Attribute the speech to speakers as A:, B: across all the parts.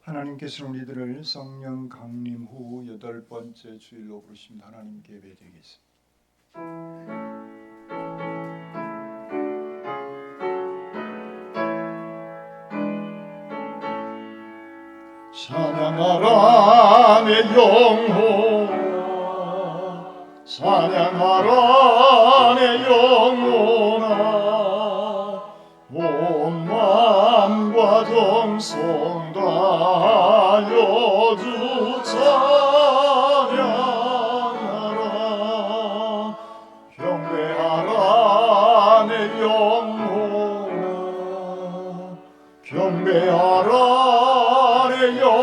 A: 하나님께서 우리들을 성령 강림 후 8번째 주일로 부르십니다. 하나님께 예배드리겠습니다. 찬양하라 내 영혼아, 찬양하라 내 영혼아, 온 마음과 정성 다하여 주 찬양하라. 경배하라 내 영혼아, 경배하라 내 영혼아,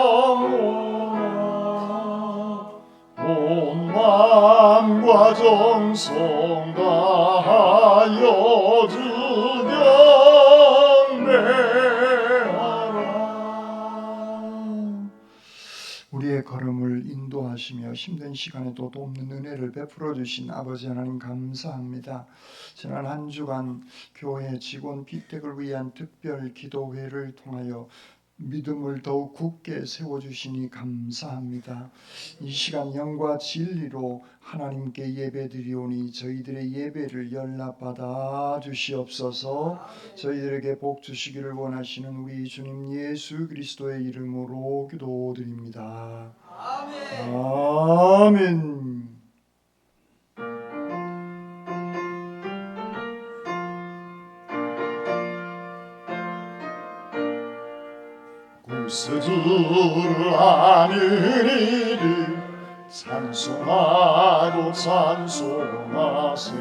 A: 온 마음과 정성 다하여 주 경배하라. 우리의 걸음을 인도하시며 힘든 시간에도 돕는 은혜를 베풀어 주신 아버지 하나님 감사합니다. 지난 한 주간 교회 직원 피택을 위한 특별 기도회를 통하여 믿음을 더욱 굳게 세워주시니 감사합니다. 이 시간 영과 진리로 하나님께 예배드리오니 저희들의 예배를 연락받아 주시옵소서. 저희들에게 복 주시기를 원하시는 우리 주님 예수 그리스도의 이름으로 기도드립니다. 아멘. 아멘. 구세주를 아는 이를 찬송하고 찬송하세.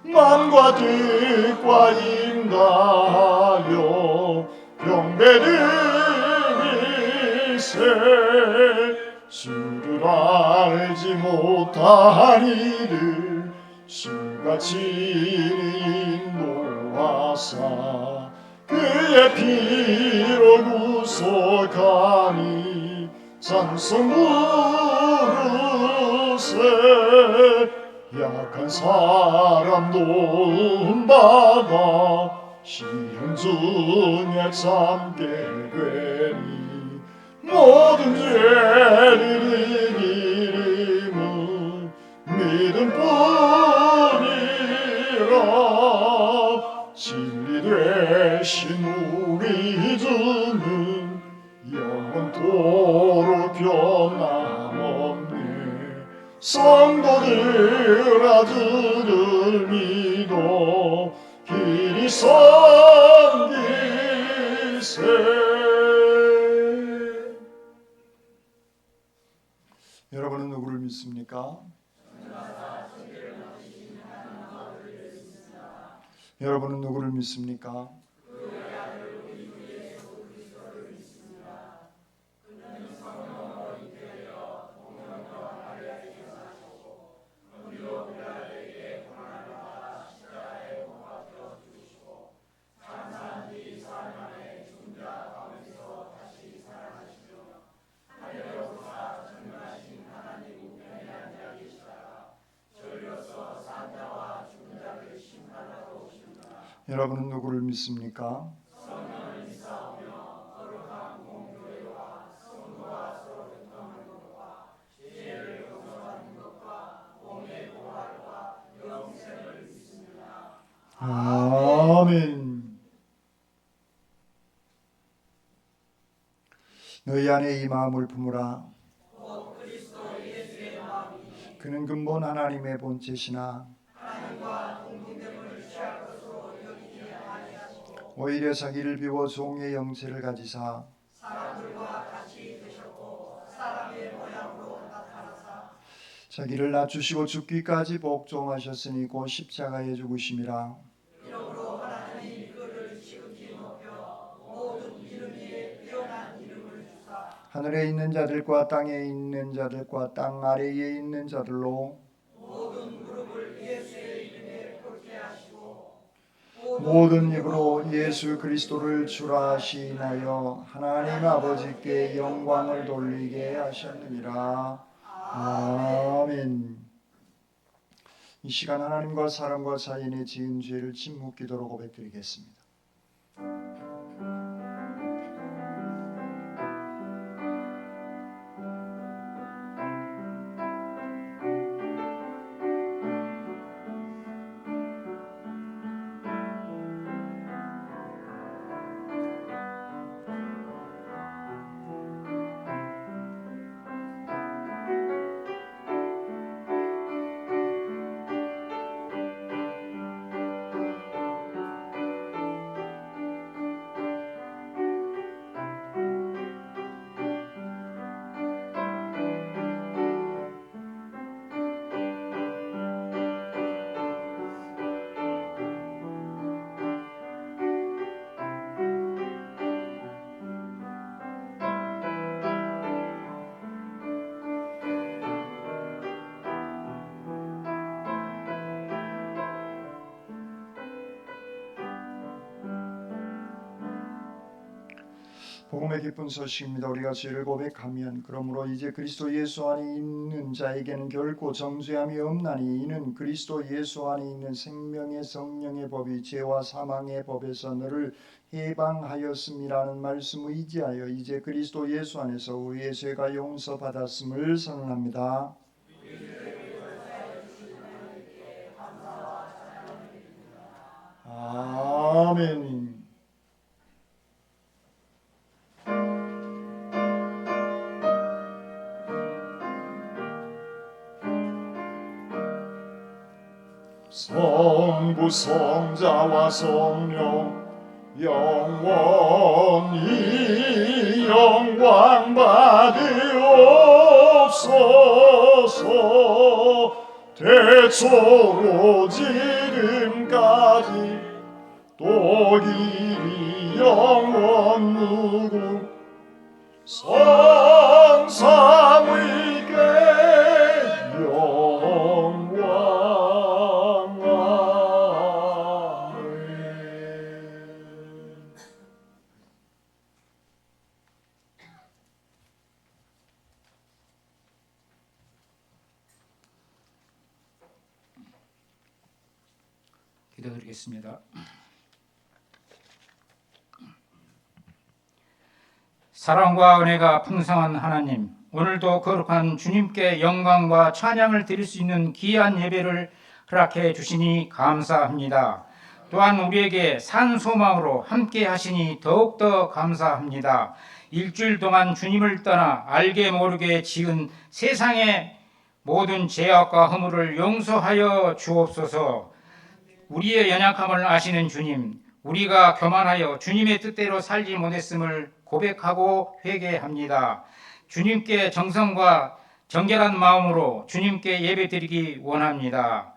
A: 마음과 뜻과 인다하여 경배드리세. 주를 알지 못한 이를 주가 친히 인도하사 그의 피로 구속하니 찬송 부르세. 약한 사람 도움받아 시험 중에 참게 되니 모든 죄를 이기림은 믿음뿐이라. 진리 되신 우리 주는 영원토록 변함없네. 성도들아 주를 믿어 길이 섬기세. 여러분은 누구를 믿습니까? 여러분은 누구를 믿습니까? 여러분은 누구를 믿습니까? 아멘. 너희 안에 이 마음을 품으라. 그는 근본 하나님의 본체시나 오히려 자기를 비워 종의 형체를 가지사 사람들과 같이 되셨고 사람의 모양으로 나타나사 자기를 낮추시고 죽기까지 복종하셨으니 곧 십자가에 죽으심이라. 이러므로 하나님이 그를 지극히 높여 모든 이름 위에 뛰어난 이름을 주사 하늘에 있는 자들과 땅에 있는 자들과 땅 아래에 있는 자들로 모든 무릎을 예수의 이름에 꿇게 하시고 모든 입으로 예수 그리스도를 주라 시인하여 하나님 아버지께 영광을 돌리게 하셨느니라. 아멘. 이 시간 하나님과 사람과 사이에 지은 죄를 침묵 기도로 고백드리겠습니다. 복음의 기쁜 소식입니다. 우리가 죄를 고백하면 그러므로 이제 그리스도 예수 안에 있는 자에게는 결코 정죄함이 없나니 이는 그리스도 예수 안에 있는 생명의 성령의 법이 죄와 사망의 법에서 너를 해방하였음이라는 말씀을 의지하여 이제 그리스도 예수 안에서 우리의 죄가 용서받았음을 선언합니다. 아멘. 성부 성자와 성령 영원히 영광 받으옵소서. 대초로 지금까지 또 이리 영원 무궁 성삼위께 영광.
B: 기도드리겠습니다. 사랑과 은혜가 풍성한 하나님, 오늘도 거룩한 주님께 영광과 찬양을 드릴 수 있는 귀한 예배를 허락해 주시니 감사합니다. 또한 우리에게 산 소망으로 함께 하시니 더욱더 감사합니다. 일주일 동안 주님을 떠나 알게 모르게 지은 세상의 모든 죄악과 허물을 용서하여 주옵소서. 우리의 연약함을 아시는 주님, 우리가 교만하여 주님의 뜻대로 살지 못했음을 고백하고 회개합니다. 주님께 정성과 정결한 마음으로 주님께 예배드리기 원합니다.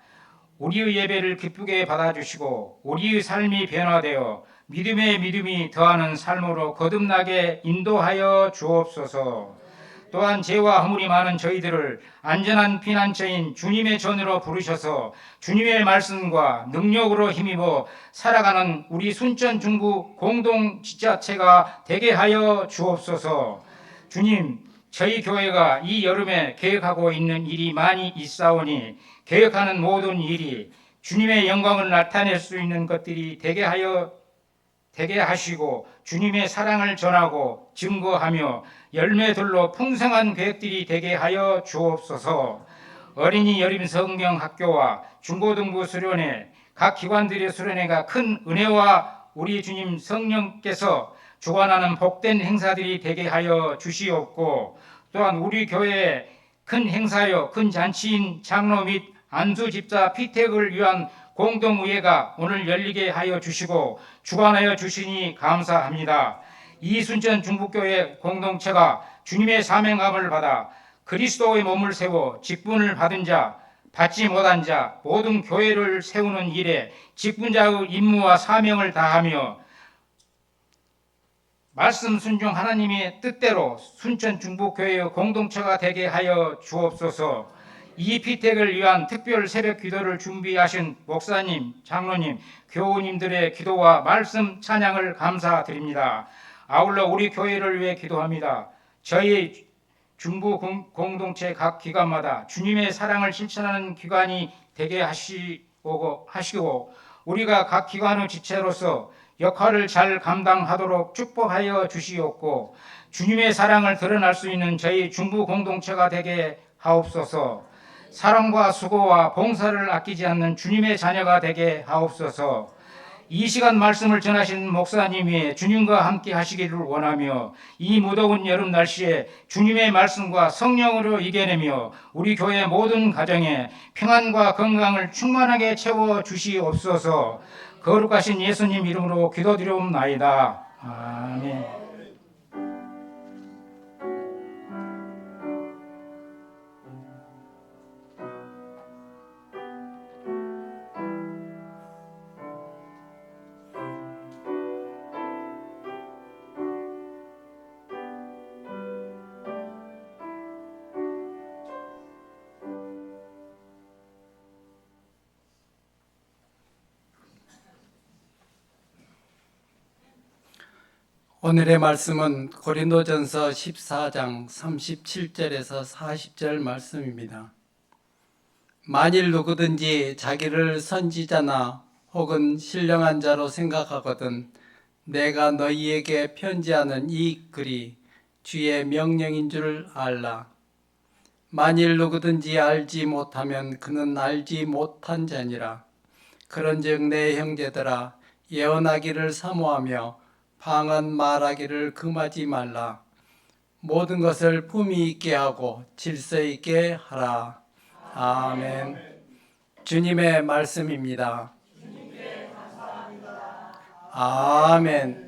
B: 우리의 예배를 기쁘게 받아주시고 우리의 삶이 변화되어 믿음에 믿음이 더하는 삶으로 거듭나게 인도하여 주옵소서. 또한 죄와 허물이 많은 저희들을 안전한 피난처인 주님의 전으로 부르셔서 주님의 말씀과 능력으로 힘입어 살아가는 우리 순천 중부 공동 지자체가 되게 하여 주옵소서. 주님, 저희 교회가 이 여름에 계획하고 있는 일이 많이 있사오니 계획하는 모든 일이 주님의 영광을 나타낼 수 있는 것들이 되게 하시고 주님의 사랑을 전하고 증거하며 열매들로 풍성한 계획들이 되게 하여 주옵소서. 어린이 여름 성경 학교와 중고등부 수련회, 각 기관들의 수련회가 큰 은혜와 우리 주님 성령께서 주관하는 복된 행사들이 되게 하여 주시옵고, 또한 우리 교회의 큰 행사여 큰 잔치인 장로 및 안수 집사 피택을 위한 공동의회가 오늘 열리게 하여 주시고 주관하여 주시니 감사합니다. 이 순천 중부교회 공동체가 주님의 사명감을 받아 그리스도의 몸을 세워 직분을 받은 자, 받지 못한 자 모든 교회를 세우는 일에 직분자의 임무와 사명을 다하며 말씀 순종 하나님의 뜻대로 순천 중부교회의 공동체가 되게 하여 주옵소서. 이 피택을 위한 특별 새벽 기도를 준비하신 목사님, 장로님, 교우님들의 기도와 말씀 찬양을 감사드립니다. 아울러 우리 교회를 위해 기도합니다. 저희 중부 공동체 각 기관마다 주님의 사랑을 실천하는 기관이 되게 하시고 우리가 각 기관의 지체로서 역할을 잘 감당하도록 축복하여 주시옵고 주님의 사랑을 드러날 수 있는 저희 중부 공동체가 되게 하옵소서. 사랑과 수고와 봉사를 아끼지 않는 주님의 자녀가 되게 하옵소서. 이 시간 말씀을 전하신 목사님이 주님과 함께 하시기를 원하며 이 무더운 여름 날씨에 주님의 말씀과 성령으로 이겨내며 우리 교회 모든 가정에 평안과 건강을 충만하게 채워 주시옵소서. 거룩하신 예수님 이름으로 기도드리옵나이다. 아멘.
C: 오늘의 말씀은 고린도전서 14장 37절에서 40절 말씀입니다. 만일 누구든지 자기를 선지자나 혹은 신령한 자로 생각하거든 내가 너희에게 편지하는 이 글이 주의 명령인 줄 알라. 만일 누구든지 알지 못하면 그는 알지 못한 자니라. 그런즉 내 형제들아 예언하기를 사모하며 방언 말하기를 금하지 말라. 모든 것을 품위 있게 하고 질서 있게 하라. 아멘. 주님의 말씀입니다. 아멘.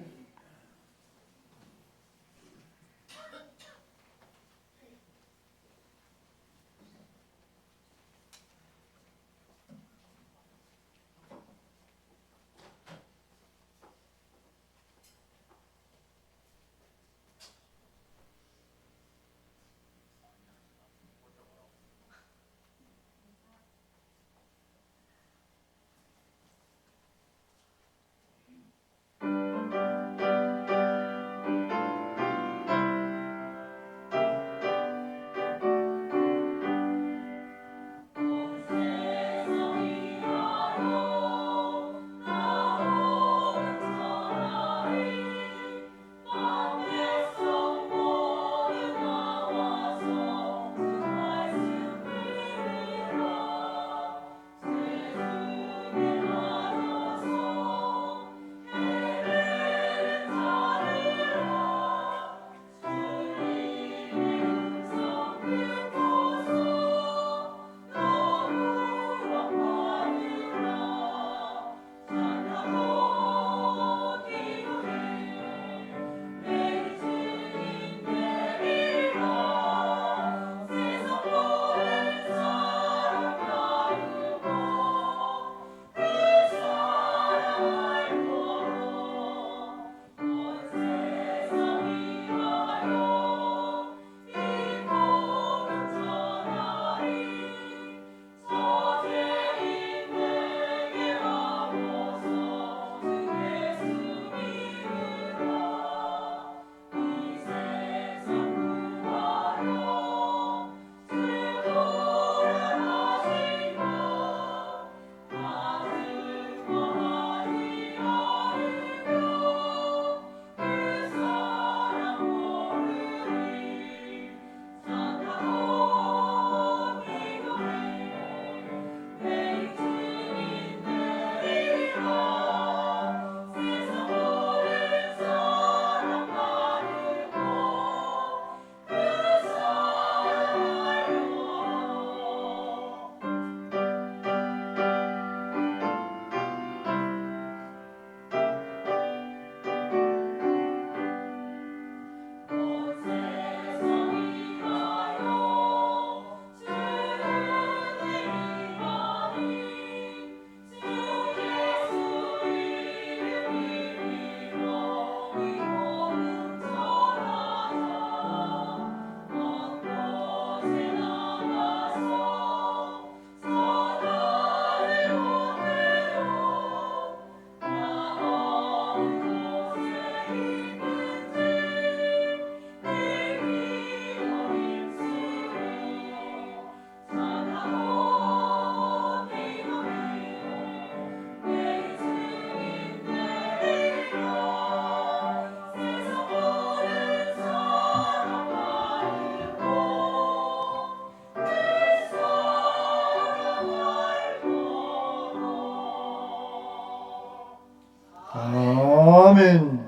A: 아멘.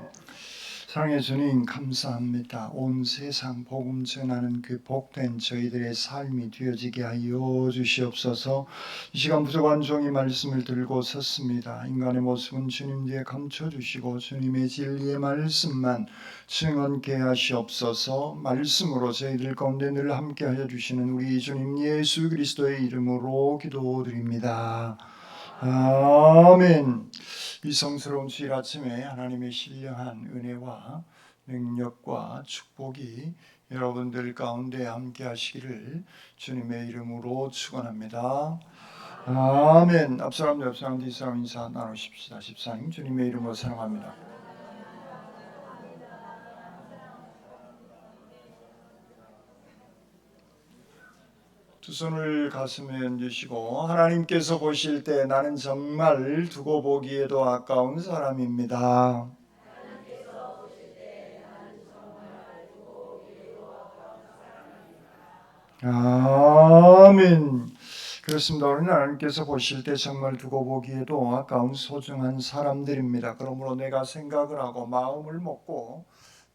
A: 사랑의 주님 감사합니다. 온 세상 복음 전하는 그 복된 저희들의 삶이 되어지게 하여 주시옵소서. 이 시간 부족한 종이 말씀을 들고 섰습니다. 인간의 모습은 주님 뒤에 감춰주시고 주님의 진리의 말씀만 증언케 하시옵소서. 말씀으로 저희들 가운데 늘 함께 하여 주시는 우리 주님 예수 그리스도의 이름으로 기도드립니다. 아멘. 이 성스러운 주일 아침에 하나님의 신령한 은혜와 능력과 축복이 여러분들 가운데 함께 하시기를 주님의 이름으로 축원합니다. 아멘. 앞사람 옆사람 뒷사람 인사 나누십시다. 집사님 주님의 이름으로 사랑합니다. 두 손을 가슴에 얹으시고 하나님께서 보실 때 나는 정말 두고 보기에도 아까운 사람입니다. 아멘. 그렇습니다. 우리는 하나님께서 보실 때 정말 두고 보기에도 아까운 소중한 사람들입니다. 그러므로 내가 생각을 하고 마음을 먹고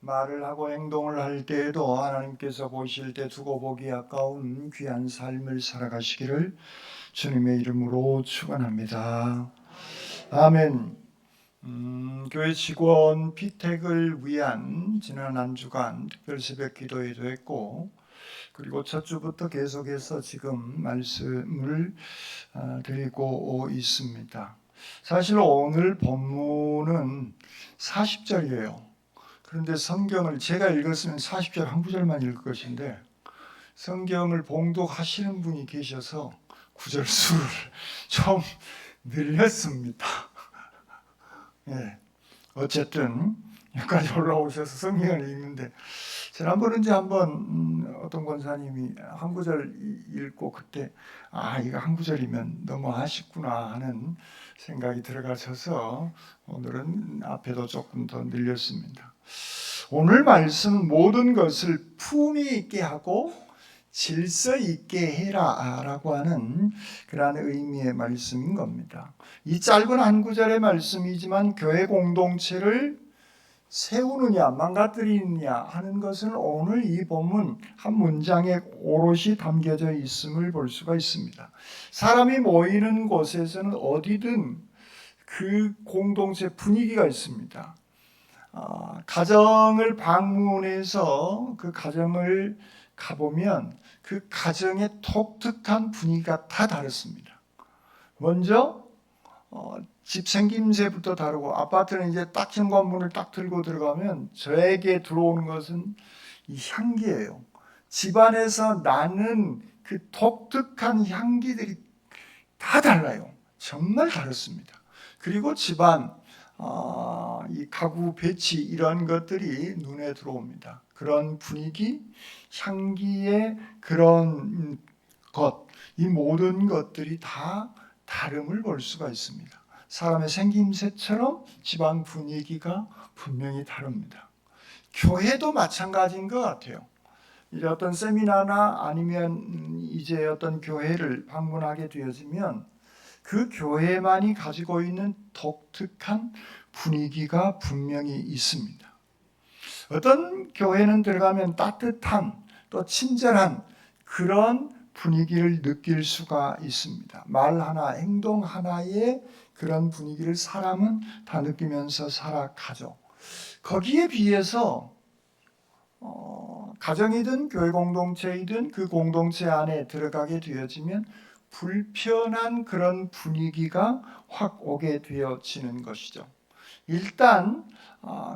A: 말을 하고 행동을 할 때에도 하나님께서 보실 때 두고 보기 아까운 귀한 삶을 살아가시기를 주님의 이름으로 축원합니다. 아멘. 교회 직원 피택을 위한 지난 한 주간 특별 새벽 기도회도 했고, 그리고 첫 주부터 계속해서 지금 말씀을 드리고 있습니다. 사실 오늘 본문은 40절이에요. 그런데 성경을 제가 읽었으면 40절 한 구절만 읽을 것인데 성경을 봉독하시는 분이 계셔서 구절 수를 좀 늘렸습니다. 예, 어쨌든 여기까지 올라오셔서 성경을 읽는데 지난번에 이제 한번 어떤 권사님이 한 구절 읽고 그때 이거 한 구절이면 너무 아쉽구나 하는 생각이 들어가셔서 오늘은 앞에도 조금 더 늘렸습니다. 오늘 말씀 모든 것을 품위 있게 하고 질서 있게 해라 라고 하는 그러한 의미의 말씀인 겁니다. 이 짧은 한 구절의 말씀이지만 교회 공동체를 세우느냐 망가뜨리느냐 하는 것은 오늘 이 본문 한 문장에 오롯이 담겨져 있음을 볼 수가 있습니다. 사람이 모이는 곳에서는 어디든 그 공동체 분위기가 있습니다. 가정을 방문해서 그 가정을 가보면 그 가정의 독특한 분위기가 다 다릅니다. 먼저 집 생김새부터 다르고, 아파트는 이제 딱 현관문을 딱 들고 들어가면 저에게 들어오는 것은 이 향기예요. 집안에서 나는 그 독특한 향기들이 다 달라요. 정말 다릅니다. 그리고 집안 이 가구 배치 이런 것들이 눈에 들어옵니다. 그런 분위기, 향기의 그런 것, 이 모든 것들이 다 다름을 볼 수가 있습니다. 사람의 생김새처럼 집안 분위기가 분명히 다릅니다. 교회도 마찬가지인 것 같아요. 이제 어떤 세미나나 아니면 이제 어떤 교회를 방문하게 되어지면 그 교회만이 가지고 있는 독특한 분위기가 분명히 있습니다. 어떤 교회는 들어가면 따뜻한 또 친절한 그런 분위기를 느낄 수가 있습니다. 말 하나, 행동 하나의 그런 분위기를 사람은 다 느끼면서 살아가죠. 거기에 비해서 가정이든 교회 공동체이든 그 공동체 안에 들어가게 되어지면 불편한 그런 분위기가 확 오게 되어지는 것이죠. 일단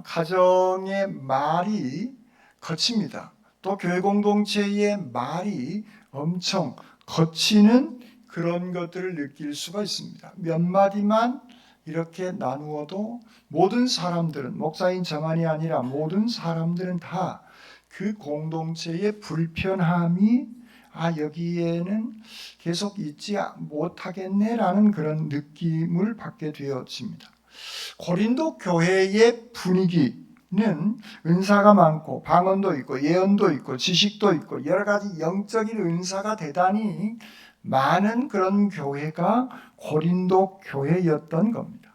A: 가정의 말이 거칩니다. 또 교회 공동체의 말이 엄청 거치는 그런 것들을 느낄 수가 있습니다. 몇 마디만 이렇게 나누어도 모든 사람들은, 목사인 저만이 아니라 모든 사람들은 다 그 공동체의 불편함이 여기에는 계속 있지 못하겠네라는 그런 느낌을 받게 되어집니다. 고린도 교회의 분위기는 은사가 많고 방언도 있고 예언도 있고 지식도 있고 여러 가지 영적인 은사가 대단히 많은 그런 교회가 고린도 교회였던 겁니다.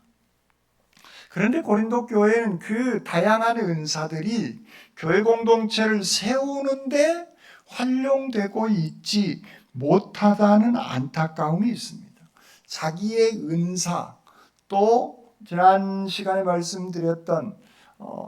A: 그런데 고린도 교회는 그 다양한 은사들이 교회 공동체를 세우는데 활용되고 있지 못하다는 안타까움이 있습니다. 자기의 은사, 또 지난 시간에 말씀드렸던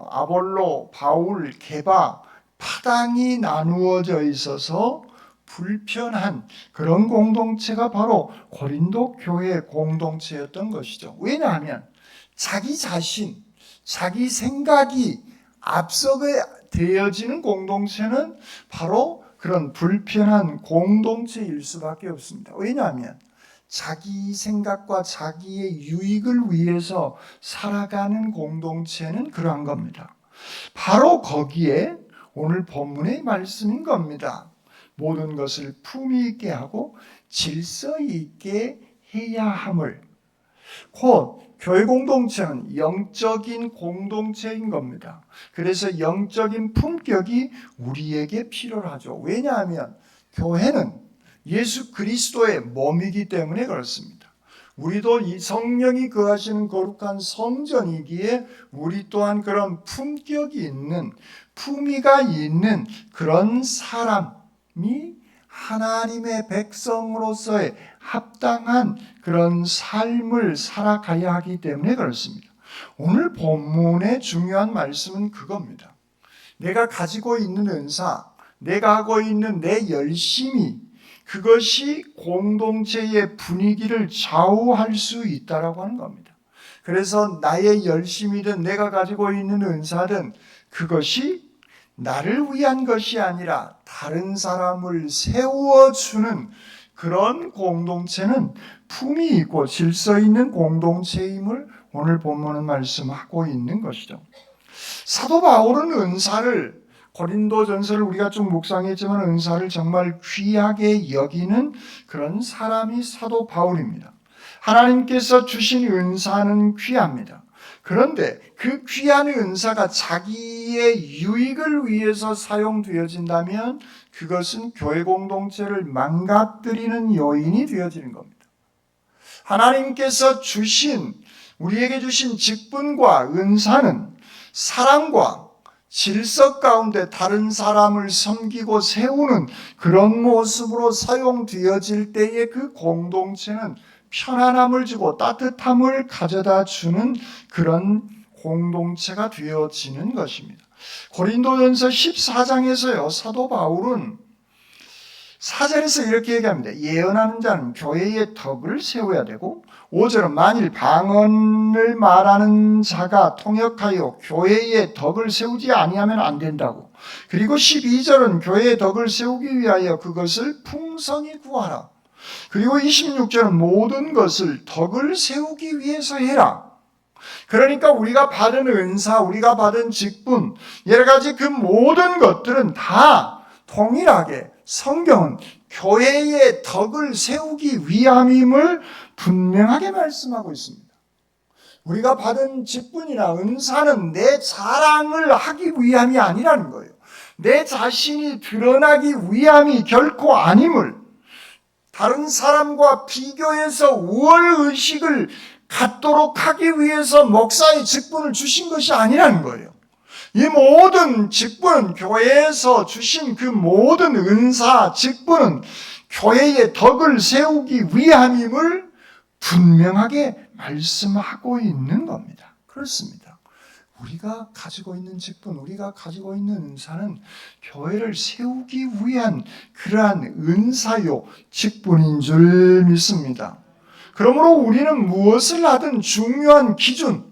A: 아볼로, 바울, 게바, 파당이 나누어져 있어서 불편한 그런 공동체가 바로 고린도 교회 공동체였던 것이죠. 왜냐하면 자기 자신, 자기 생각이 앞서게 되어지는 공동체는 바로 그런 불편한 공동체일 수밖에 없습니다. 왜냐하면 자기 생각과 자기의 유익을 위해서 살아가는 공동체는 그러한 겁니다. 바로 거기에 오늘 본문의 말씀인 겁니다. 모든 것을 품위 있게 하고 질서 있게 해야 함을, 곧 교회 공동체는 영적인 공동체인 겁니다. 그래서 영적인 품격이 우리에게 필요하죠. 왜냐하면 교회는 예수 그리스도의 몸이기 때문에 그렇습니다. 우리도 이 성령이 거하시는 거룩한 성전이기에 우리 또한 그런 품격이 있는, 품위가 있는 그런 사람이 하나님의 백성으로서의 합당한 그런 삶을 살아가야 하기 때문에 그렇습니다. 오늘 본문의 중요한 말씀은 그겁니다. 내가 가지고 있는 은사, 내가 하고 있는 내 열심이, 그것이 공동체의 분위기를 좌우할 수 있다라고 하는 겁니다. 그래서 나의 열심이든 내가 가지고 있는 은사든 그것이 나를 위한 것이 아니라 다른 사람을 세워주는 그런 공동체는 품이 있고 질서 있는 공동체임을 오늘 본문은 말씀하고 있는 것이죠. 사도 바울은 은사를, 고린도전서를 우리가 좀 묵상했지만 은사를 정말 귀하게 여기는 그런 사람이 사도 바울입니다. 하나님께서 주신 은사는 귀합니다. 그런데 그 귀한 은사가 자기의 유익을 위해서 사용되어진다면 그것은 교회 공동체를 망가뜨리는 요인이 되어지는 겁니다. 하나님께서 우리에게 주신 직분과 은사는 사랑과 질서 가운데 다른 사람을 섬기고 세우는 그런 모습으로 사용되어질 때에 그 공동체는 편안함을 주고 따뜻함을 가져다 주는 그런 공동체가 되어지는 것입니다. 고린도전서 14장에서요, 사도 바울은 4절에서 이렇게 얘기합니다. 예언하는 자는 교회의 덕을 세워야 되고, 5절은 만일 방언을 말하는 자가 통역하여 교회의 덕을 세우지 아니하면 안 된다고. 그리고 12절은 교회의 덕을 세우기 위하여 그것을 풍성히 구하라. 그리고 26절은 모든 것을 덕을 세우기 위해서 해라. 그러니까 우리가 받은 은사, 우리가 받은 직분, 여러 가지 그 모든 것들은 다 동일하게 성경은 교회의 덕을 세우기 위함임을 분명하게 말씀하고 있습니다. 우리가 받은 직분이나 은사는 내 자랑을 하기 위함이 아니라는 거예요. 내 자신이 드러나기 위함이 결코 아님을, 다른 사람과 비교해서 우월의식을 갖도록 하기 위해서 목사의 직분을 주신 것이 아니라는 거예요. 이 모든 직분은, 교회에서 주신 그 모든 은사, 직분은 교회의 덕을 세우기 위함임을 분명하게 말씀하고 있는 겁니다. 그렇습니다. 우리가 가지고 있는 직분, 우리가 가지고 있는 은사는 교회를 세우기 위한 그러한 은사요, 직분인 줄 믿습니다. 그러므로 우리는 무엇을 하든 중요한 기준,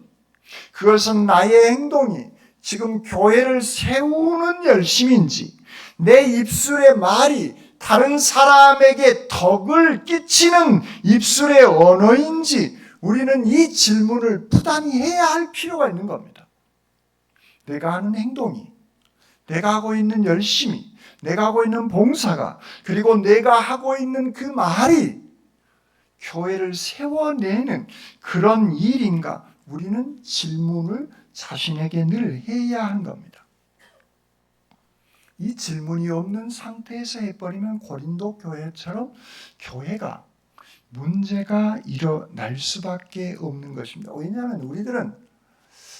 A: 그것은 나의 행동이 지금 교회를 세우는 열심인지, 내 입술의 말이 다른 사람에게 덕을 끼치는 입술의 언어인지 우리는 이 질문을 부단히 해야 할 필요가 있는 겁니다. 내가 하는 행동이, 내가 하고 있는 열심이, 내가 하고 있는 봉사가, 그리고 내가 하고 있는 그 말이 교회를 세워내는 그런 일인가? 우리는 질문을 자신에게 늘 해야 하는 겁니다. 이 질문이 없는 상태에서 해버리면 고린도 교회처럼 교회가 문제가 일어날 수밖에 없는 것입니다. 왜냐하면 우리들은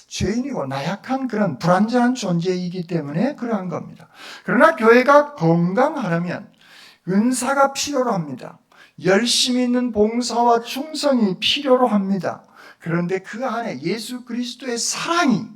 A: 죄인이고 나약한 그런 불완전한 존재이기 때문에 그러한 겁니다. 그러나 교회가 건강하려면 은사가 필요로 합니다. 열심 있는 봉사와 충성이 필요로 합니다. 그런데 그 안에 예수 그리스도의 사랑이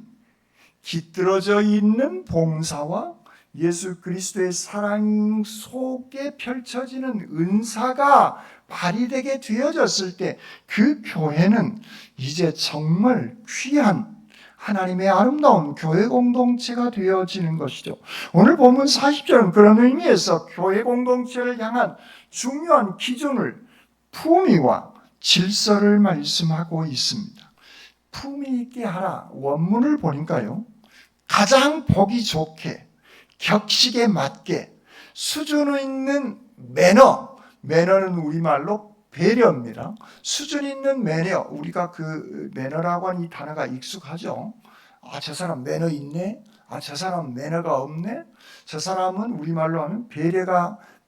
A: 깃들어져 있는 봉사와 예수 그리스도의 사랑 속에 펼쳐지는 은사가 발휘되게 되어졌을 때 그 교회는 이제 정말 귀한 하나님의 아름다운 교회 공동체가 되어지는 것이죠. 오늘 본문 40절은 그런 의미에서 교회 공동체를 향한 중요한 기준을, 품위와 질서를 말씀하고 있습니다. 품위 있게 하라. 원문을 보니까요, 가장 보기 좋게, 격식에 맞게, 수준 있는 매너는 우리말로 배려입니다. 수준 있는 매너, 우리가 그 매너라고 하는 이 단어가 익숙하죠. 아, 저 사람 매너 있네. 아, 저 사람 매너가 없네. 저 사람은 우리말로 하면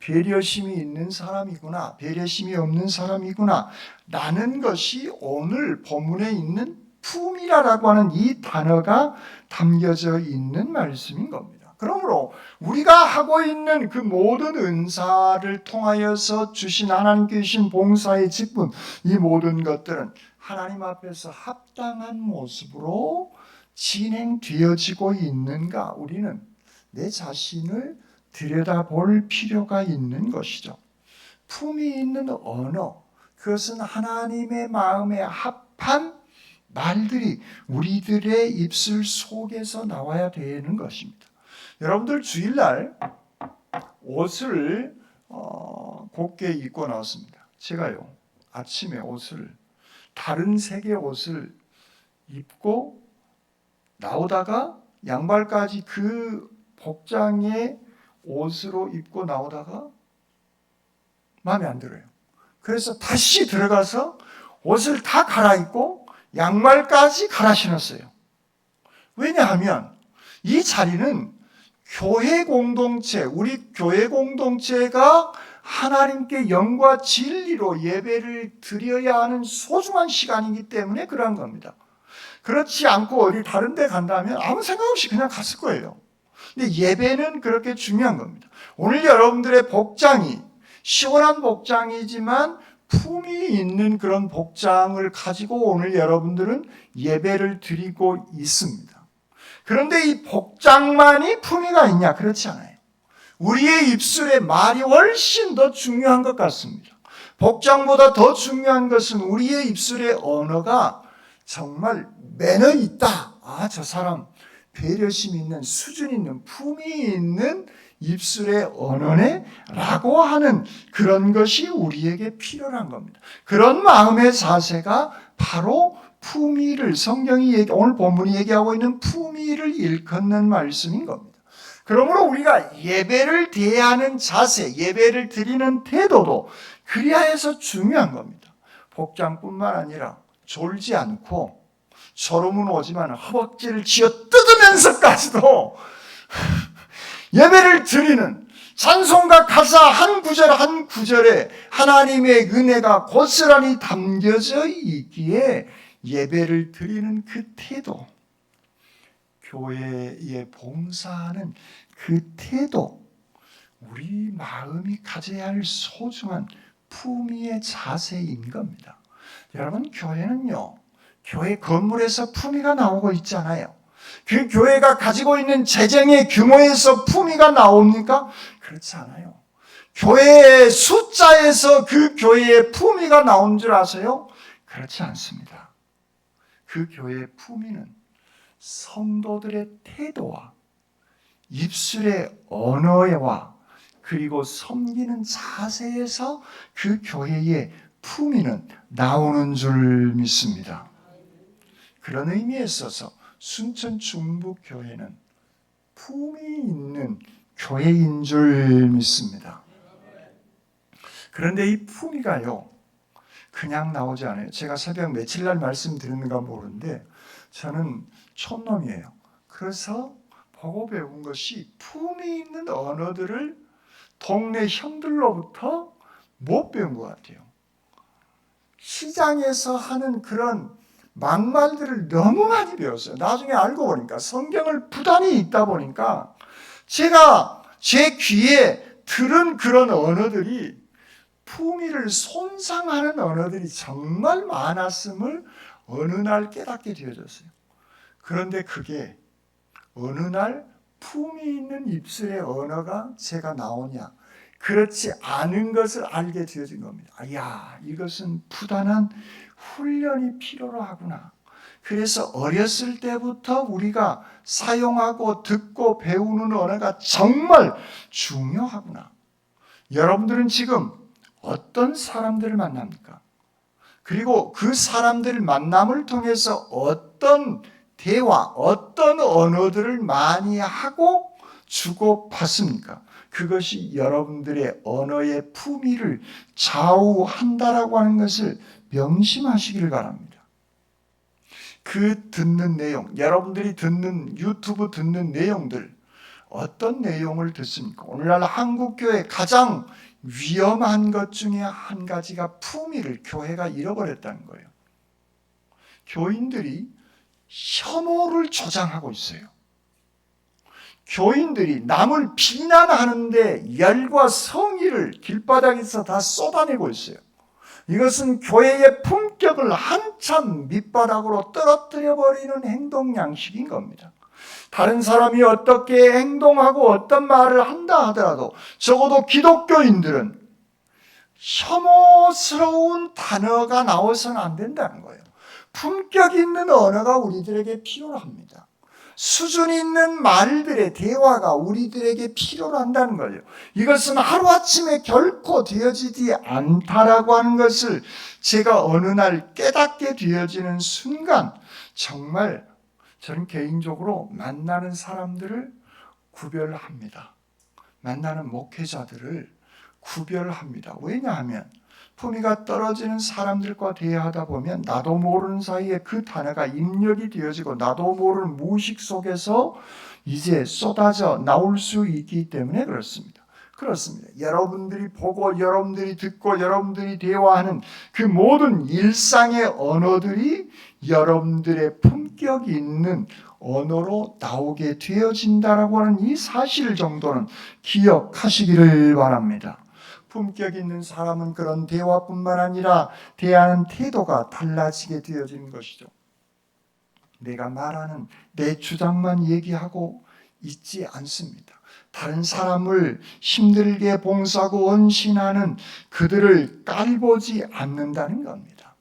A: 배려심이 있는 사람이구나. 배려심이 없는 사람이구나. 라는 것이 오늘 본문에 있는 품이라고 하는 이 단어가 담겨져 있는 말씀인 겁니다. 그러므로 우리가 하고 있는 그 모든 은사를 통하여서 주신 하나님께 주신 봉사의 직분, 이 모든 것들은 하나님 앞에서 합당한 모습으로 진행되어지고 있는가, 우리는 내 자신을 들여다볼 필요가 있는 것이죠. 품이 있는 언어, 그것은 하나님의 마음에 합한 말들이 우리들의 입술 속에서 나와야 되는 것입니다. 여러분들 주일날 옷을 곱게 입고 나왔습니다. 제가요, 아침에 옷을 다른 색의 옷을 입고 나오다가 양발까지 그 복장의 옷으로 입고 나오다가 마음에 안 들어요. 그래서 다시 들어가서 옷을 다 갈아입고 양말까지 갈아 신었어요. 왜냐하면 이 자리는 교회 공동체, 우리 교회 공동체가 하나님께 영과 진리로 예배를 드려야 하는 소중한 시간이기 때문에 그러한 겁니다. 그렇지 않고 어디 다른 데 간다면 아무 생각 없이 그냥 갔을 거예요. 근데 예배는 그렇게 중요한 겁니다. 오늘 여러분들의 복장이 시원한 복장이지만 품이 있는 그런 복장을 가지고 오늘 여러분들은 예배를 드리고 있습니다. 그런데 이 복장만이 품위가 있냐? 그렇지 않아요. 우리의 입술의 말이 훨씬 더 중요한 것 같습니다. 복장보다 더 중요한 것은 우리의 입술의 언어가 정말 매너 있다. 아, 저 사람 배려심 있는, 수준 있는, 품이 있는 입술의 언어네? 라고 하는 그런 것이 우리에게 필요한 겁니다. 그런 마음의 자세가 바로 품위를, 오늘 본문이 얘기하고 있는 품위를 일컫는 말씀인 겁니다. 그러므로 우리가 예배를 대하는 자세, 예배를 드리는 태도도 그리하여서 중요한 겁니다. 복장뿐만 아니라 졸지 않고 졸음은 오지만 허벅지를 쥐어 뜯으면서까지도 예배를 드리는 찬송가 가사 한 구절 한 구절에 하나님의 은혜가 고스란히 담겨져 있기에 예배를 드리는 그 태도, 교회에 봉사하는 그 태도, 우리 마음이 가져야 할 소중한 품위의 자세인 겁니다. 여러분, 교회는요, 교회 건물에서 품위가 나오고 있잖아요. 그 교회가 가지고 있는 재정의 규모에서 품위가 나옵니까? 그렇지 않아요. 교회의 숫자에서 그 교회의 품위가 나온 줄 아세요? 그렇지 않습니다. 그 교회의 품위는 성도들의 태도와 입술의 언어와 그리고 섬기는 자세에서 그 교회의 품위는 나오는 줄 믿습니다. 그런 의미에 있어서 순천 중북교회는 품이 있는 교회인 줄 믿습니다. 그런데 이 품위가요, 그냥 나오지 않아요. 제가 새벽 며칠 날 말씀드리는가 모르는데 저는 촌놈이에요. 그래서 보고 배운 것이 품이 있는 언어들을 동네 형들로부터 못 배운 것 같아요. 시장에서 하는 그런 막말들을 너무 많이 배웠어요. 나중에 알고 보니까 성경을 부단히 읽다 보니까 제가 제 귀에 들은 그런 언어들이 품위를 손상하는 언어들이 정말 많았음을 어느 날 깨닫게 되어졌어요. 그런데 그게 어느 날 품위 있는 입술의 언어가 제가 나오냐, 그렇지 않은 것을 알게 되어진 겁니다. 야, 이것은 부단한 훈련이 필요로 하구나. 그래서 어렸을 때부터 우리가 사용하고 듣고 배우는 언어가 정말 중요하구나. 여러분들은 지금 어떤 사람들을 만납니까? 그리고 그 사람들 만남을 통해서 어떤 대화, 어떤 언어들을 많이 하고 주고받습니까? 그것이 여러분들의 언어의 품위를 좌우한다라고 하는 것을 명심하시기를 바랍니다. 그 듣는 내용, 여러분들이 듣는 유튜브 듣는 내용들, 어떤 내용을 듣습니까? 오늘날 한국교회 가장 위험한 것 중에 한 가지가 품위를 교회가 잃어버렸다는 거예요. 교인들이 혐오를 조장하고 있어요. 교인들이 남을 비난하는데 열과 성의를 길바닥에서 다 쏟아내고 있어요. 이것은 교회의 품격을 한참 밑바닥으로 떨어뜨려 버리는 행동 양식인 겁니다. 다른 사람이 어떻게 행동하고 어떤 말을 한다 하더라도 적어도 기독교인들은 혐오스러운 단어가 나와서는 안 된다는 거예요. 품격 있는 언어가 우리들에게 필요합니다. 수준 있는 말들의 대화가 우리들에게 필요로 한다는 거예요. 이것은 하루아침에 결코 되어지지 않다라고 하는 것을 제가 어느 날 깨닫게 되어지는 순간 정말 저는 개인적으로 만나는 사람들을 구별합니다. 만나는 목회자들을 구별합니다. 왜냐하면 품위가 떨어지는 사람들과 대화하다 보면 나도 모르는 사이에 그 단어가 입력이 되어지고 나도 모르는 무의식 속에서 이제 쏟아져 나올 수 있기 때문에 그렇습니다. 그렇습니다. 여러분들이 보고 여러분들이 듣고 여러분들이 대화하는 그 모든 일상의 언어들이 여러분들의 품격 있는 언어로 나오게 되어진다라고 하는 이 사실 정도는 기억하시기를 바랍니다. 품격 있는 사람은 그런 대화뿐만 아니라 대하는 태도가 달라지게 되어지는 것이죠. 내가 말하는 내 주장만 얘기하고 있지 않습니다. 다른 사람을 힘들게 봉사하고 헌신하는 그들을 깔보지 않는다는 겁니다.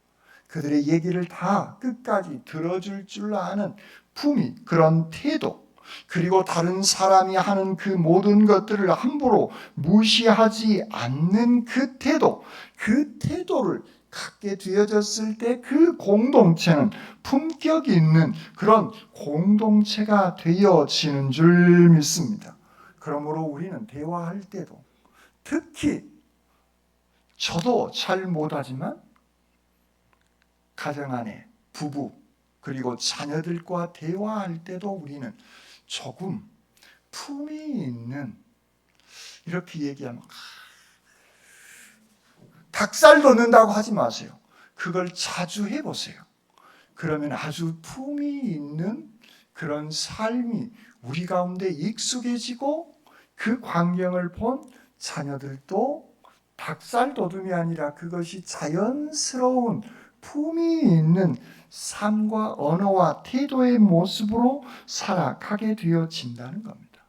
A: 그들의 얘기를 다 끝까지 들어줄 줄 아는 품위, 그런 태도, 그리고 다른 사람이 하는 그 모든 것들을 함부로 무시하지 않는 그 태도, 그 태도를 갖게 되어졌을 때 그 공동체는 품격 있는 그런 공동체가 되어지는 줄 믿습니다. 그러므로 우리는 대화할 때도 특히 저도 잘 못하지만 가정 안에 부부 그리고 자녀들과 대화할 때도 우리는 조금 품위 있는 이렇게 얘기하면 닭살 돋는다고 하지 마세요. 그걸 자주 해보세요. 그러면 아주 품위 있는 그런 삶이 우리 가운데 익숙해지고 그 광경을 본 자녀들도 닭살 돋음이 아니라 그것이 자연스러운 품위 있는 삶과 언어와 태도의 모습으로 살아가게 되어진다는 겁니다.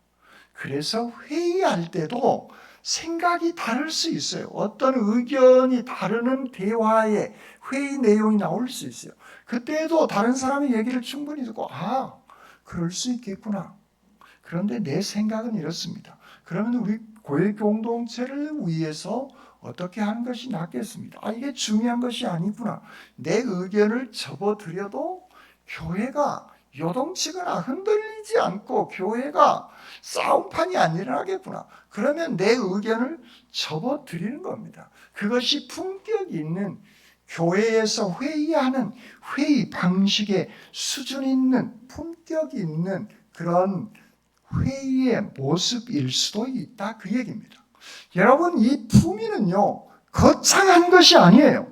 A: 그래서 회의할 때도 생각이 다를 수 있어요. 어떤 의견이 다르는 대화에 회의 내용이 나올 수 있어요. 그때도 다른 사람의 얘기를 충분히 듣고 그럴 수 있겠구나. 그런데 내 생각은 이렇습니다. 그러면 우리 교회 공동체를 위해서 어떻게 하는 것이 낫겠습니다. 이게 중요한 것이 아니구나. 내 의견을 접어드려도 교회가 요동치거나 흔들리지 않고 교회가 싸움판이 안 일어나겠구나. 그러면 내 의견을 접어드리는 겁니다. 그것이 품격 있는 교회에서 회의하는 회의 방식의 수준 있는 품격 있는 그런 회의의 모습일 수도 있다 그 얘기입니다. 여러분 이 품위는요 거창한 것이 아니에요.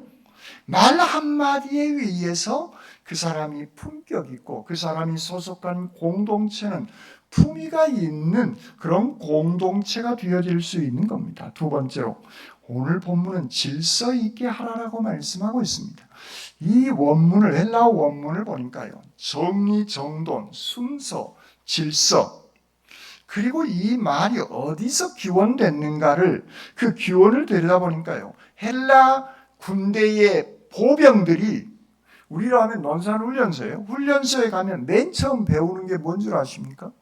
A: 말 한마디에 의해서 그 사람이 품격 있고 그 사람이 소속한 공동체는 품위가 있는 그런 공동체가 되어질 수 있는 겁니다. 두 번째로 오늘 본문은 질서 있게 하라라고 말씀하고 있습니다. 이 원문을 헬라어 원문을 보니까요 정리, 정돈, 순서, 질서 그리고 이 말이 어디서 기원됐는가를 그 기원을 들여다보니까요 헬라 군대의 보병들이 우리로 하면 논산훈련소예요. 훈련소에 가면 맨 처음 배우는 게 뭔 줄 아십니까?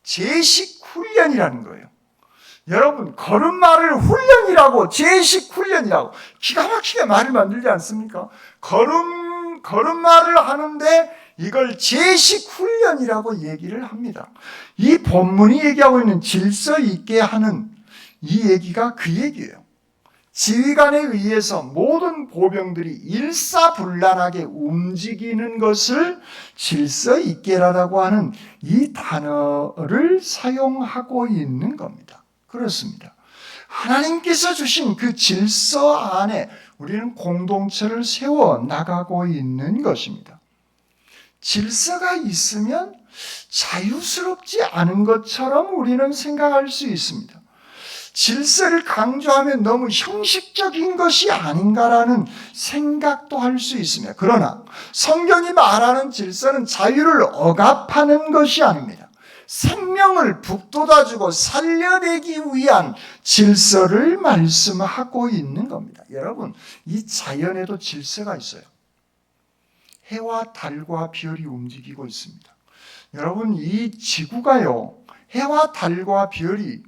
A: 제식 훈련이라는 거예요. 여러분 걸음마를 훈련이라고 제식 훈련이라고 기가 막히게 말을 만들지 않습니까? 걸음마를 하는데 이걸 제식 훈련이라고 얘기를 합니다. 이 본문이 얘기하고 있는 질서 있게 하는 이 얘기가 그 얘기예요. 지휘관에 의해서 모든 보병들이 일사불란하게 움직이는 것을 질서 있게라고 하는 이 단어를 사용하고 있는 겁니다. 그렇습니다. 하나님께서 주신 그 질서 안에 우리는 공동체를 세워 나가고 있는 것입니다. 질서가 있으면 자유스럽지 않은 것처럼 우리는 생각할 수 있습니다. 질서를 강조하면 너무 형식적인 것이 아닌가라는 생각도 할 수 있습니다. 그러나 성경이 말하는 질서는 자유를 억압하는 것이 아닙니다. 생명을 북돋아주고 살려내기 위한 질서를 말씀하고 있는 겁니다. 여러분, 이 자연에도 질서가 있어요. 해와 달과 별이 움직이고 있습니다. 여러분, 이 지구가요, 해와 달과 별이,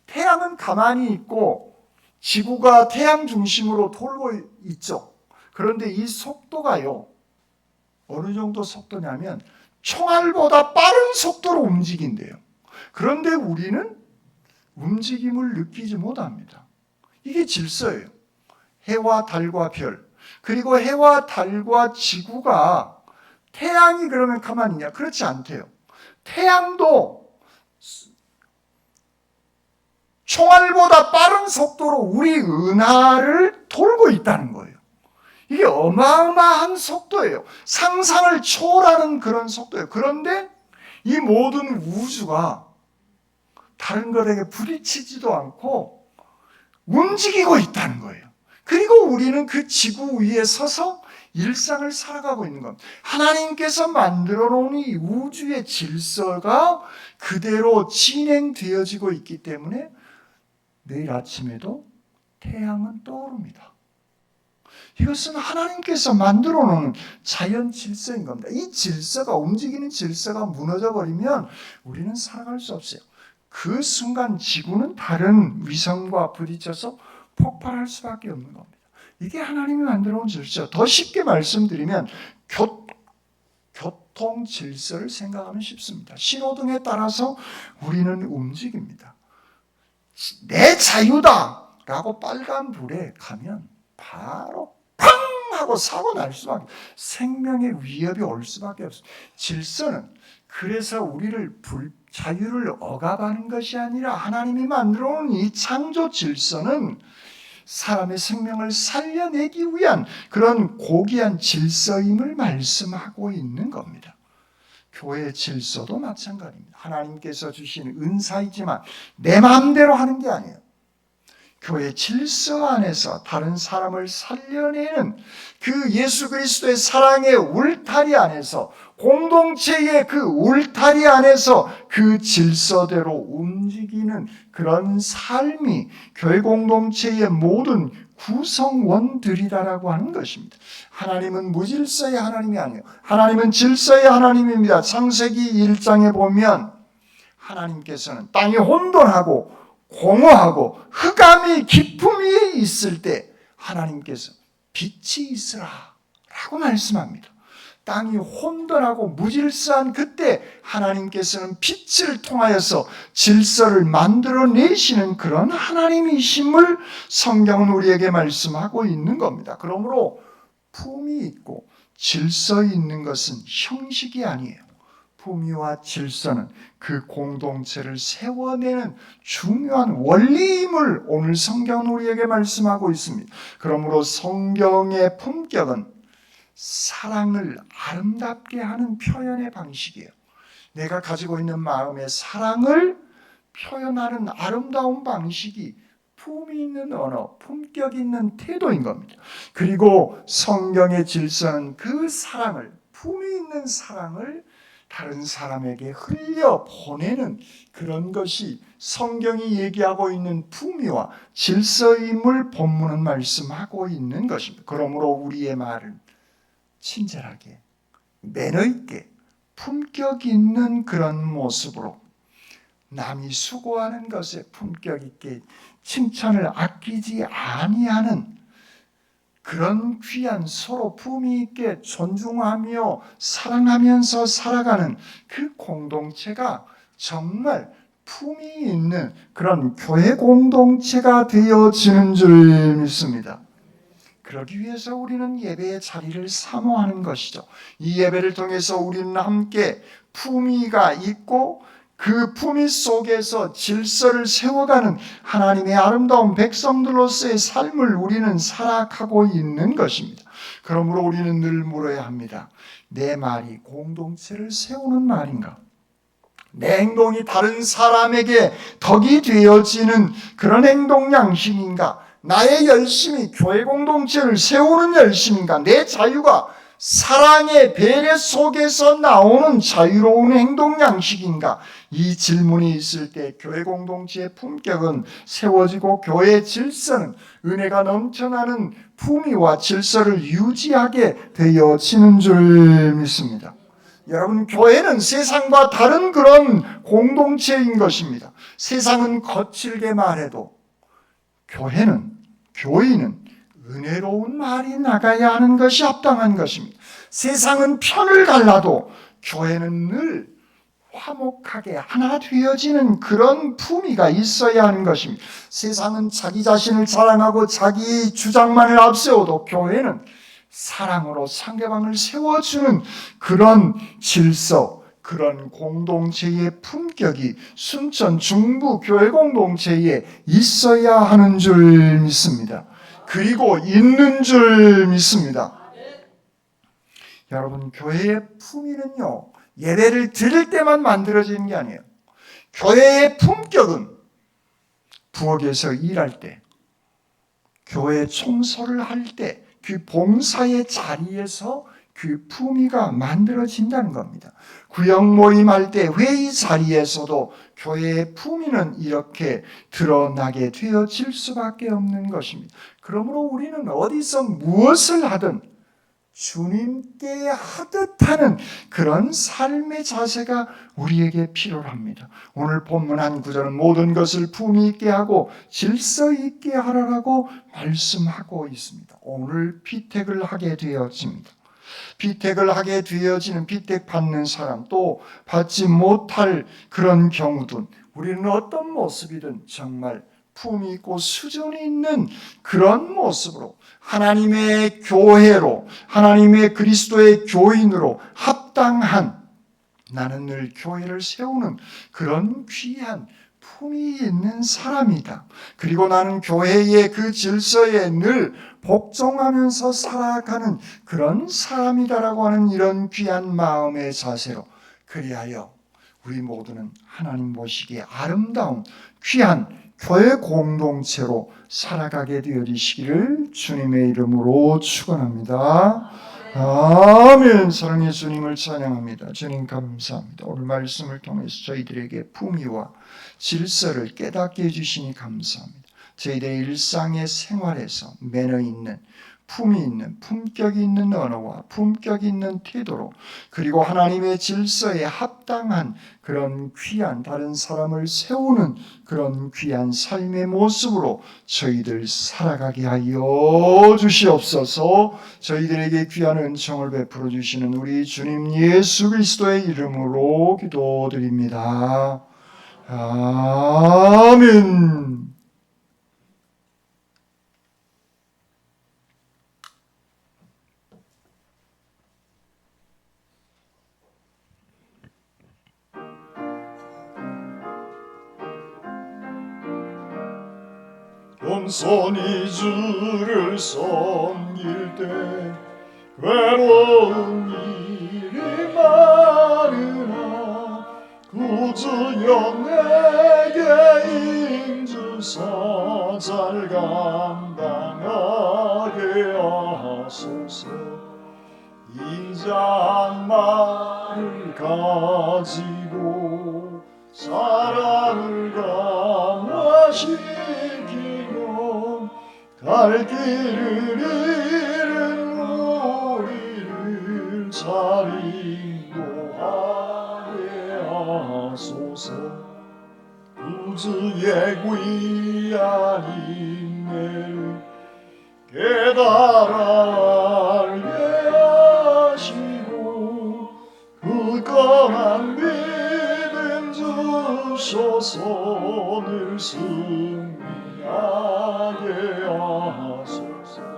A: 태양은 가만히 있고 지구가 태양 중심으로 돌고 있죠. 그런데 이 속도가요, 어느 정도 속도냐면 총알보다 빠른 속도로 움직인대요. 그런데 우리는 움직임을 느끼지 못합니다. 이게 질서예요. 해와 달과 별, 그리고 해와 달과 지구가, 태양이 그러면 가만히 있냐? 그렇지 않대요. 태양도 총알보다 빠른 속도로 우리 은하를 돌고 있다는 거예요. 이게 어마어마한 속도예요. 상상을 초월하는 그런 속도예요. 그런데 이 모든 우주가 다른 것에게 부딪히지도 않고 움직이고 있다는 거예요. 그리고 우리는 그 지구 위에 서서 일상을 살아가고 있는 겁니다. 하나님께서 만들어 놓은 이 우주의 질서가 그대로 진행되어지고 있기 때문에 내일 아침에도 태양은 떠오릅니다. 이것은 하나님께서 만들어 놓은 자연 질서인 겁니다. 이 질서가, 움직이는 질서가 무너져 버리면 우리는 살아갈 수 없어요. 그 순간 지구는 다른 위성과 부딪혀서 폭발할 수밖에 없는 겁니다. 이게 하나님이 만들어 놓은 질서. 더 쉽게 말씀드리면 교통 질서를 생각하면 쉽습니다. 신호등에 따라서 우리는 움직입니다. 내 자유다 라고 빨간불에 가면 바로 팡 하고 사고 날 수밖에, 생명의 위협이 올 수밖에 없습니다. 질서는 그래서 우리를 자유를 억압하는 것이 아니라 하나님이 만들어 놓은 이 창조 질서는 사람의 생명을 살려내기 위한 그런 고귀한 질서임을 말씀하고 있는 겁니다. 교회의 질서도 마찬가지입니다. 하나님께서 주신 은사이지만 내 마음대로 하는 게 아니에요. 교회 질서 안에서 다른 사람을 살려내는 그 예수 그리스도의 사랑의 울타리 안에서, 공동체의 그 울타리 안에서 그 질서대로 움직이는 그런 삶이 교회 공동체의 모든 구성원들이라고 하는 것입니다. 하나님은 무질서의 하나님이 아니에요. 하나님은 질서의 하나님입니다. 창세기 1장에 보면 하나님께서는 땅이 혼돈하고 공허하고 흑암이 깊음 위에 있을 때 하나님께서 빛이 있으라 라고 말씀합니다. 땅이 혼돈하고 무질서한 그때 하나님께서는 빛을 통하여서 질서를 만들어내시는 그런 하나님이심을 성경은 우리에게 말씀하고 있는 겁니다. 그러므로 품이 있고 질서 있는 것은 형식이 아니에요. 품위와 질서는 그 공동체를 세워내는 중요한 원리임을 오늘 성경은 우리에게 말씀하고 있습니다. 그러므로 성경의 품격은 사랑을 아름답게 하는 표현의 방식이에요. 내가 가지고 있는 마음의 사랑을 표현하는 아름다운 방식이 품이 있는 언어, 품격 있는 태도인 겁니다. 그리고 성경의 질서는 그 사랑을, 품이 있는 사랑을 다른 사람에게 흘려 보내는 그런 것이 성경이 얘기하고 있는 품위와 질서임을 본문은 말씀하고 있는 것입니다. 그러므로 우리의 말은 친절하게, 매너 있게, 품격 있는 그런 모습으로 남이 수고하는 것에 품격 있게 칭찬을 아끼지 아니하는 그런 귀한 서로 품위 있게 존중하며 사랑하면서 살아가는 그 공동체가 정말 품위 있는 그런 교회 공동체가 되어지는 줄 믿습니다. 그러기 위해서 우리는 예배의 자리를 사모하는 것이죠. 이 예배를 통해서 우리는 함께 품위가 있고 그 품위 속에서 질서를 세워가는 하나님의 아름다운 백성들로서의 삶을 우리는 살아가고 있는 것입니다. 그러므로 우리는 늘 물어야 합니다. 내 말이 공동체를 세우는 말인가? 내 행동이 다른 사람에게 덕이 되어지는 그런 행동 양식인가? 나의 열심이 교회 공동체를 세우는 열심인가? 내 자유가 사랑의 배려 속에서 나오는 자유로운 행동 양식인가? 이 질문이 있을 때 교회 공동체의 품격은 세워지고 교회의 질서는 은혜가 넘쳐나는 품위와 질서를 유지하게 되어지는 줄 믿습니다. 여러분, 교회는 세상과 다른 그런 공동체인 것입니다. 세상은 거칠게 말해도 교인은 은혜로운 말이 나가야 하는 것이 합당한 것입니다. 세상은 편을 갈라도 교회는 늘 화목하게 하나 되어지는 그런 품위가 있어야 하는 것입니다. 세상은 자기 자신을 자랑하고 자기 주장만을 앞세워도 교회는 사랑으로 상대방을 세워주는 그런 질서, 그런 공동체의 품격이 순천 중부 교회 공동체에 있어야 하는 줄 믿습니다. 그리고 있는 줄 믿습니다. 여러분, 교회의 품위는요, 예배를 드릴 때만 만들어지는 게 아니에요. 교회의 품격은 부엌에서 일할 때, 교회 청소를 할 때, 그 봉사의 자리에서 그 품위가 만들어진다는 겁니다. 구역 모임할 때 회의 자리에서도 교회의 품위는 이렇게 드러나게 되어질 수밖에 없는 것입니다. 그러므로 우리는 어디서 무엇을 하든 주님께 하듯 하는 그런 삶의 자세가 우리에게 필요합니다. 오늘 본문 한 구절은 모든 것을 품위 있게 하고 질서 있게 하라고 말씀하고 있습니다. 오늘 피택을 하게 되어집니다. 피택을 하게 되어지는 피택 받는 사람, 또 받지 못할 그런 경우든 우리는 어떤 모습이든 정말 품위 있고 수준이 있는 그런 모습으로 하나님의 교회로, 하나님의 그리스도의 교인으로 합당한, 나는 늘 교회를 세우는 그런 귀한 품위 있는 사람이다. 그리고 나는 교회의 그 질서에 늘 복종하면서 살아가는 그런 사람이다라고 하는 이런 귀한 마음의 자세로, 그리하여 우리 모두는 하나님 보시기에 아름다운 귀한 교회 공동체로 살아가게 되어지시기를 주님의 이름으로 축원합니다. 아멘. 사랑의 주님을 찬양합니다. 주님 감사합니다. 오늘 말씀을 통해서 저희들에게 품위와 질서를 깨닫게 해주시니 감사합니다. 저희들의 일상의 생활에서 매너 있는, 품위 있는, 품격 있는 언어와 품격 있는 태도로, 그리고 하나님의 질서에 합당한 그런 귀한, 다른 사람을 세우는 그런 귀한 삶의 모습으로 저희들 살아가게 하여 주시옵소서. 저희들에게 귀한 은총을 베풀어 주시는 우리 주님 예수 그리스도의 이름으로 기도드립니다. 아멘. 겸손히 주를 섬길 때 괴로운 일이 많으나 구주여 내게 인주사 잘 감당하게 하소서. 이 장막을 가지고 사랑을 강화시키며 갈 길을 잃은 우리를 잘 인도하게 하소서. 구주의 귀한 인내를 깨달아 승리하게 하소서.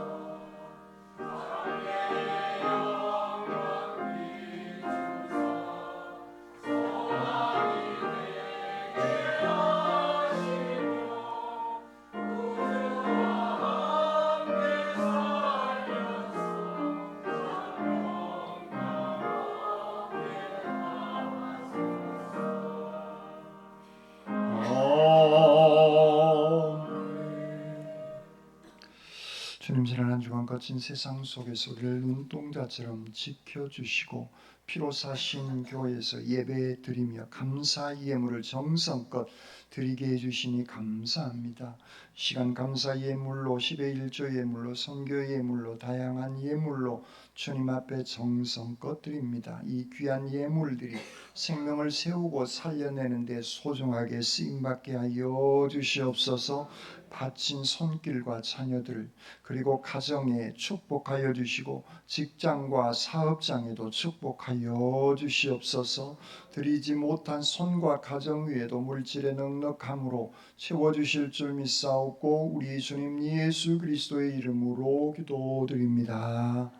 A: 주님, 지난 한 주간 거친 세상 속에서 우리를 눈동자처럼 지켜주시고 피로 사신 교회에서 예배 드리며 감사 예물을 정성껏 드리게 해주시니 감사합니다. 시간 감사 예물로 10의 1조 예물로 선교 예물로 다양한 예물로 주님 앞에 정성껏 드립니다. 이 귀한 예물들이 생명을 세우고 살려내는 데 소중하게 쓰임받게 하여 주시옵소서. 바친 손길과 자녀들 그리고 가정에 축복하여 주시고 직장과 사업장에도 축복하여 주시옵소서. 드리지 못한 손과 가정 위에도 물질의 넉넉함으로 채워주실 줄 믿사옵고 우리 주님 예수 그리스도의 이름으로 기도드립니다.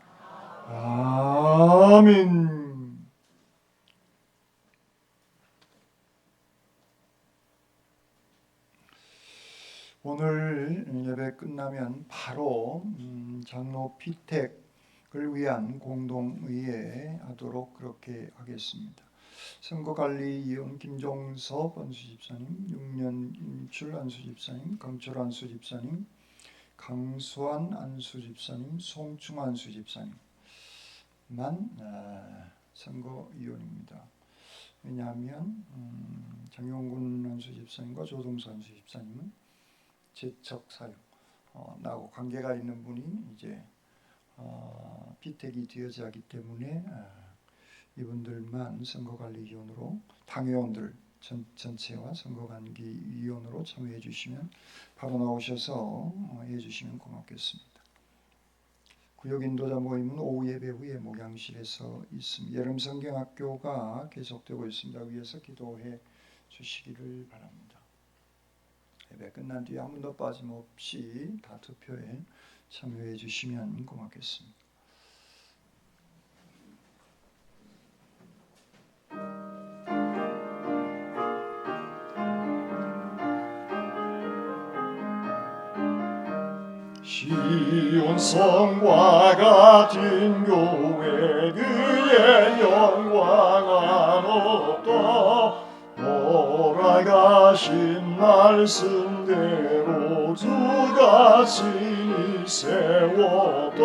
A: 아멘. 오늘 예배 끝나면 바로 장로 피택을 위한 공동의회 하도록 그렇게 하겠습니다. 선거관리위원 김종섭 안수집사님, 6년 임출 안수집사님, 강철 안수집사님, 강수환 안수집사님, 송충 안수집사님만 선거위원입니다. 왜냐하면 장용군 안수집사님과 조동수 안수집사님은 재척 사용 나하고 관계가 있는 분이 이제 피택이 되어져 하기 때문에 이분들만 선거관리위원으로 당회원들 전체와 선거관리위원으로 참여해 주시면 바로 나오셔서 해 주시면 고맙겠습니다. 구역 인도자 모임은 오후 예배 후에 목양실에서 있습니다. 여름 성경학교가 계속되고 있습니다. 위에서 기도해 주시기를 바랍니다. 예배 끝난 뒤에 한 번도 빠짐없이 다 투표에 참여해 주시면 고맙겠습니다. 시온성과 같은 교회 그의 영광은 없다. 돌아가신 말씀대로 주가 친히 세웠다.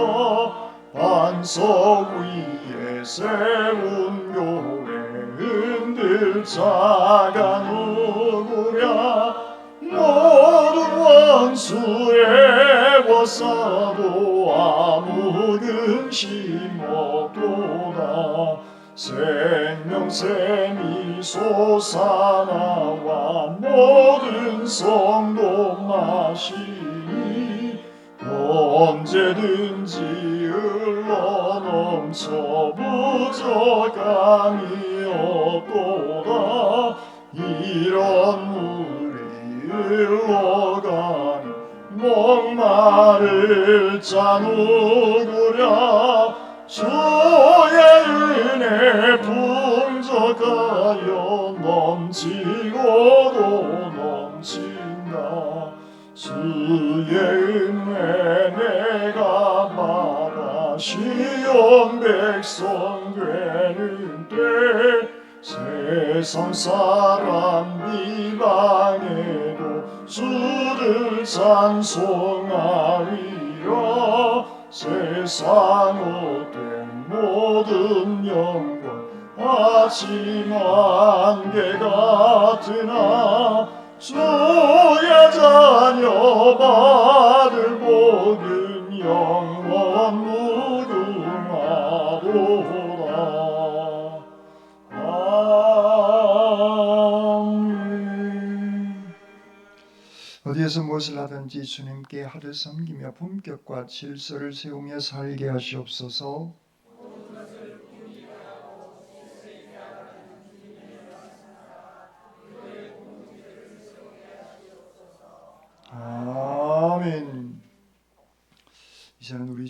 A: 반석 위에 세운 교회 흔들 자가 누구랴. 모든 원수의 벗사도 아무 근심 없도다. 생명샘이 솟아나와 모든 성도 마시니 언제든지 흘러넘쳐 부족함이 없도다. 이런 물이 흘러가니 목마를 자 누구랴. 주의 은혜 풍족하여 넘치고도 넘친다. 주의 은혜 내가 받아 시온 백성 되는 때 세상 사람 비방해도 주를 찬송하리라. 세상 헛된 모든 영광 아침 안개 같으나 주의 자녀 받을 복은 영원 무궁하도다. 아멘. 어디에서 무엇을 하든지 주님께 하를 섬기며 품격과 질서를 세우며 살게 하시옵소서.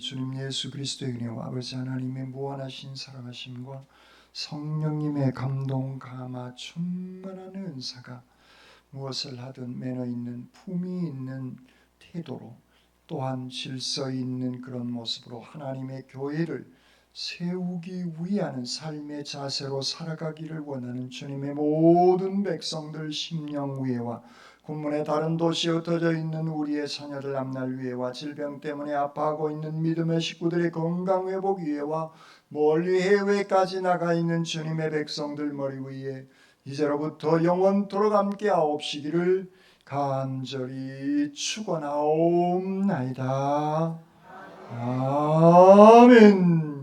A: 주님 예수 그리스도의 은혜와 아버지 하나님의 무한하신 사랑하심과 성령님의 감동 감화 충만한 은사가 무엇을 하든 매너 있는 품위 있는 태도로 또한 질서 있는 그런 모습으로 하나님의 교회를 세우기 위하는 삶의 자세로 살아가기를 원하는 주님의 모든 백성들 심령 위에와 군문의 다른 도시에 흩어져 있는 우리의 자녀들 앞날 위에와 질병 때문에 아파하고 있는 믿음의 식구들의 건강 회복 위에와 멀리 해외까지 나가 있는 주님의 백성들 머리 위에 이제로부터 영원토록 함께 하옵시기를 간절히 축원하옵나이다. 아멘.